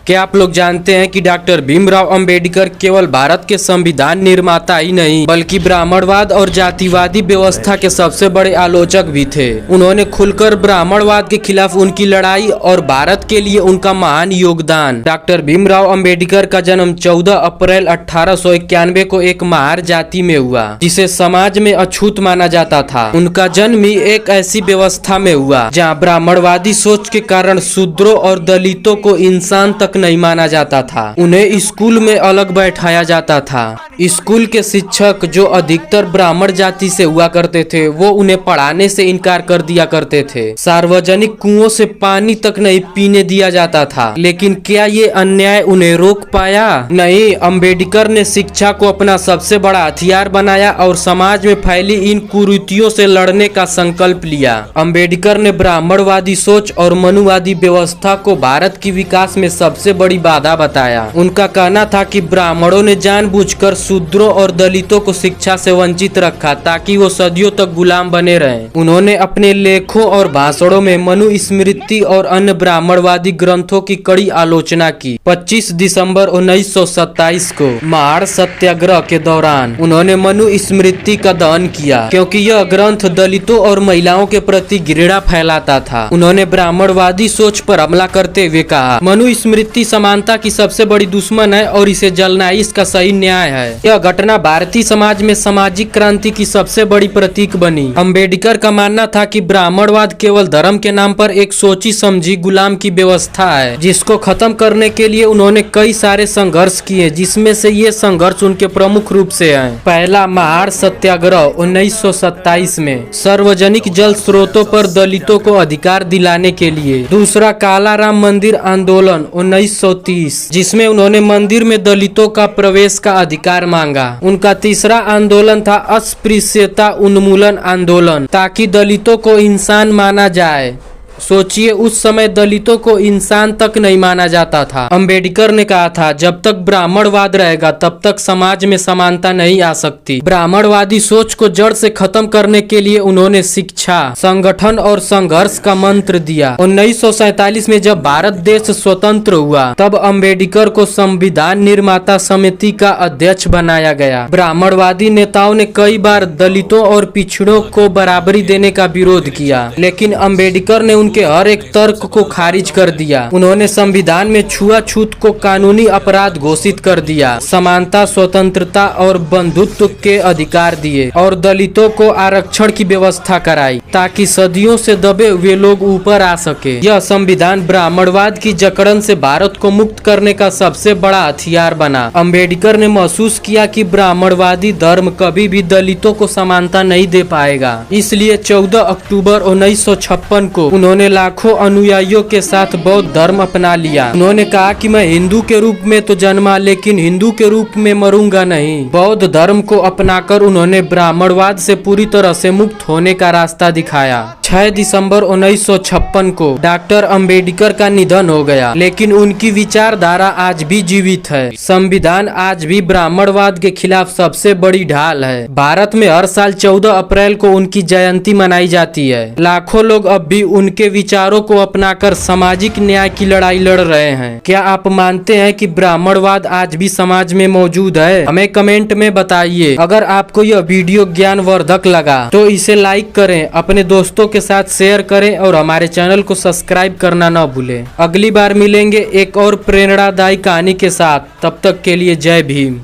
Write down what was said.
क्या आप लोग जानते हैं कि डॉक्टर भीमराव अंबेडकर केवल भारत के संविधान निर्माता ही नहीं बल्कि ब्राह्मणवाद और जातिवादी व्यवस्था के सबसे बड़े आलोचक भी थे। उन्होंने खुलकर ब्राह्मणवाद के खिलाफ उनकी लड़ाई और भारत के लिए उनका महान योगदान। डॉक्टर भीमराव अंबेडकर का जन्म 14 अप्रैल 1891 को एक महार जाति में हुआ जिसे समाज में अछूत माना जाता था। उनका जन्म ही एक ऐसी व्यवस्था में हुआ जहाँ ब्राह्मणवादी सोच के कारण शूद्रों और दलितों को इंसान तक नहीं माना जाता था। उन्हें स्कूल में अलग बैठाया जाता था। स्कूल के शिक्षक जो अधिकतर ब्राह्मण जाति से हुआ करते थे वो उन्हें पढ़ाने से इनकार कर दिया करते थे। सार्वजनिक कुओं से पानी तक नहीं पीने दिया जाता था। लेकिन क्या ये अन्याय उन्हें रोक पाया? नहीं। अंबेडकर ने शिक्षा को अपना सबसे बड़ा हथियार बनाया और समाज में फैली इन कुरीतियों से लड़ने का संकल्प लिया। अंबेडकर ने ब्राह्मणवादी सोच और मनुवादी व्यवस्था को भारत की विकास में सबसे बड़ी बाधा बताया। उनका कहना था कि ब्राह्मणों ने जानबूझकर शूद्रों और दलितों को शिक्षा से वंचित रखा ताकि वो सदियों तक गुलाम बने रहें। उन्होंने अपने लेखों और भाषणों में मनुस्मृति और अन्य ब्राह्मणवादी ग्रंथों की कड़ी आलोचना की। 25 दिसंबर 1927 को महार सत्याग्रह के दौरान उन्होंने मनुस्मृति का दहन किया क्योंकि यह ग्रंथ दलितों और महिलाओं के प्रति घृणा फैलाता था। उन्होंने ब्राह्मणवादी सोच पर हमला करते हुए कहा, मनुस्मृति समानता की सबसे बड़ी दुश्मन है और इसे जलना ही इसका सही न्याय है। यह घटना भारतीय समाज में सामाजिक क्रांति की सबसे बड़ी प्रतीक बनी। अंबेडकर का मानना था कि ब्राह्मणवाद केवल धर्म के नाम पर एक सोची समझी गुलाम की व्यवस्था है जिसको खत्म करने के लिए उन्होंने कई सारे संघर्ष किए, जिसमें से ये संघर्ष उनके प्रमुख रूप से हैं। पहला, महार सत्याग्रह 1927 में सार्वजनिक जल स्रोतों पर दलितों को अधिकार दिलाने के लिए। दूसरा, काला राम मंदिर आंदोलन 1930 जिसमें उन्होंने मंदिर में दलितों का प्रवेश का अधिकार मांगा। उनका तीसरा आंदोलन था अस्पृश्यता उन्मूलन आंदोलन ताकि दलितों को इंसान माना जाए। सोचिए, उस समय दलितों को इंसान तक नहीं माना जाता था। अंबेडकर ने कहा था जब तक ब्राह्मणवाद रहेगा तब तक समाज में समानता नहीं आ सकती। ब्राह्मणवादी सोच को जड़ से खत्म करने के लिए उन्होंने शिक्षा, संगठन और संघर्ष का मंत्र दिया। 1947 में जब भारत देश स्वतंत्र हुआ तब अंबेडकर को संविधान निर्माता समिति का अध्यक्ष बनाया गया। ब्राह्मणवादी नेताओं ने कई बार दलितों और पिछड़ों को बराबरी देने का विरोध किया, लेकिन अंबेडकर ने उनके हर एक तर्क को खारिज कर दिया। उन्होंने संविधान में छुआछूत को कानूनी अपराध घोषित कर दिया, समानता, स्वतंत्रता और बंधुत्व के अधिकार दिए और दलितों को आरक्षण की व्यवस्था कराई ताकि सदियों से दबे हुए लोग ऊपर आ सके। यह संविधान ब्राह्मणवाद की जकड़न से भारत को मुक्त करने का सबसे बड़ा हथियार बना। अंबेडकर ने महसूस किया कि ब्राह्मणवादी धर्म कभी भी दलितों को समानता नहीं दे पाएगा। इसलिए 14 अक्टूबर 1956 को उन्होंने लाखों अनुयायियों के साथ बौद्ध धर्म अपना लिया। उन्होंने कहा कि मैं हिंदू के रूप में तो जन्मा लेकिन हिंदू के रूप में मरूंगा नहीं। बौद्ध धर्म को अपनाकर उन्होंने ब्राह्मणवाद से पूरी तरह से मुक्त होने का रास्ता दिखाया। 6 दिसंबर 1956 को डॉक्टर अंबेडकर का निधन हो गया, लेकिन उनकी विचारधारा आज भी जीवित है। संविधान आज भी ब्राह्मणवाद के खिलाफ सबसे बड़ी ढाल है। भारत में हर साल 14 अप्रैल को उनकी जयंती मनाई जाती है। लाखों लोग अब भी उनके विचारों को अपनाकर सामाजिक न्याय की लड़ाई लड़ रहे हैं। क्या आप मानते हैं कि ब्राह्मणवाद आज भी समाज में मौजूद है? हमें कमेंट में बताइए। अगर आपको यह वीडियो ज्ञानवर्धक लगा तो इसे लाइक करें, अपने दोस्तों के साथ शेयर करें और हमारे चैनल को सब्सक्राइब करना न भूलें। अगली बार मिलेंगे एक और प्रेरणादायी कहानी के साथ। तब तक के लिए जय भीम।